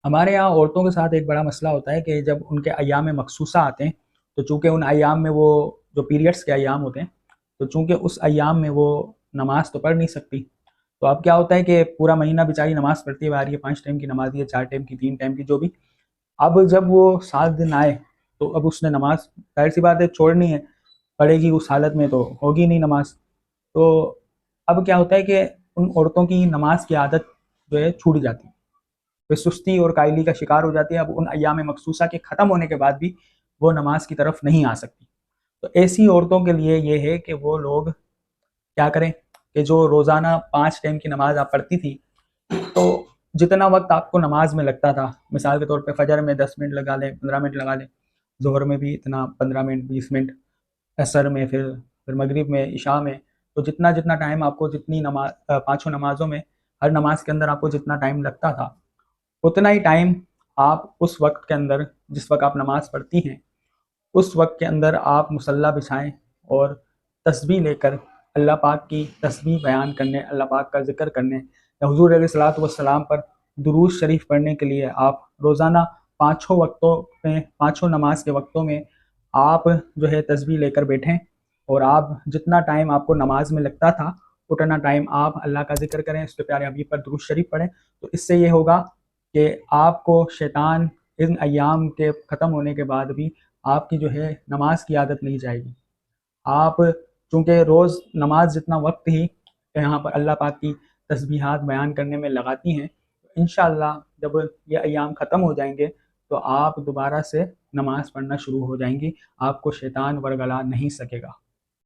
ہمارے یہاں عورتوں کے ساتھ ایک بڑا مسئلہ ہوتا ہے کہ جب ان کے ایام مخصوصہ آتے ہیں تو چونکہ ان ایام میں وہ جو پیریڈس کے ایام ہوتے ہیں تو چونکہ اس ایام میں وہ نماز تو پڑھ نہیں سکتی، تو اب کیا ہوتا ہے کہ پورا مہینہ بیچاری نماز پڑھتی ہوئی آ رہی ہے، 5 ٹائم کی نماز ہے، 4 ٹائم کی، 3 ٹائم کی، جو بھی۔ اب جب وہ 7 دن آئے تو اب اس نے نماز ظاہر سی بات ہے چھوڑنی ہے، پڑھے گی اس حالت میں تو ہوگی نہیں نماز۔ تو اب کیا ہوتا ہے کہ ان عورتوں کی نماز کی عادت جو ہے چھوٹ جاتی ہے، وہ سستی اور قائلی کا شکار ہو جاتی ہے۔ اب ان ایام مخصوصہ کے ختم ہونے کے بعد بھی وہ نماز کی طرف نہیں آ سکتی۔ تو ایسی عورتوں کے لیے یہ ہے کہ وہ لوگ کیا کریں کہ جو روزانہ 5 ٹائم کی نماز آپ پڑھتی تھی، تو جتنا وقت آپ کو نماز میں لگتا تھا، مثال کے طور پہ فجر میں 10 منٹ لگا لیں، 15 منٹ لگا لیں، ظہر میں بھی اتنا 15 منٹ 20 منٹ، عصر میں، پھر مغرب میں، عشاء میں، تو جتنا ٹائم آپ کو جتنی نماز پانچوں نمازوں میں ہر نماز کے اندر آپ کو جتنا ٹائم لگتا تھا، اتنا ہی ٹائم آپ اس وقت کے اندر جس وقت آپ نماز پڑھتی ہیں اس وقت کے اندر آپ مصلی بچھائیں اور تسبیح لے کر اللہ پاک کی تسبیح بیان کرنے، اللہ پاک کا ذکر کرنے یا حضور علیہ الصلوۃ والسلام پر درود شریف پڑھنے کے لیے آپ روزانہ پانچوں نماز کے وقتوں میں آپ جو ہے تسبیح لے کر بیٹھیں، اور آپ جتنا ٹائم آپ کو نماز میں لگتا تھا اتنا ٹائم آپ اللہ کا ذکر کریں، اس کے پیارے حبیب پر درود شریف پڑھیں۔ تو اس سے یہ ہوگا کہ آپ کو شیطان ان ایام کے ختم ہونے کے بعد بھی آپ کی جو ہے نماز کی عادت نہیں جائے گی۔ آپ چونکہ روز نماز جتنا وقت ہی یہاں پر اللہ پاک کی تسبیحات بیان کرنے میں لگاتی ہیں، انشاءاللہ جب یہ ایام ختم ہو جائیں گے تو آپ دوبارہ سے نماز پڑھنا شروع ہو جائیں گی، آپ کو شیطان ورگلا نہیں سکے گا۔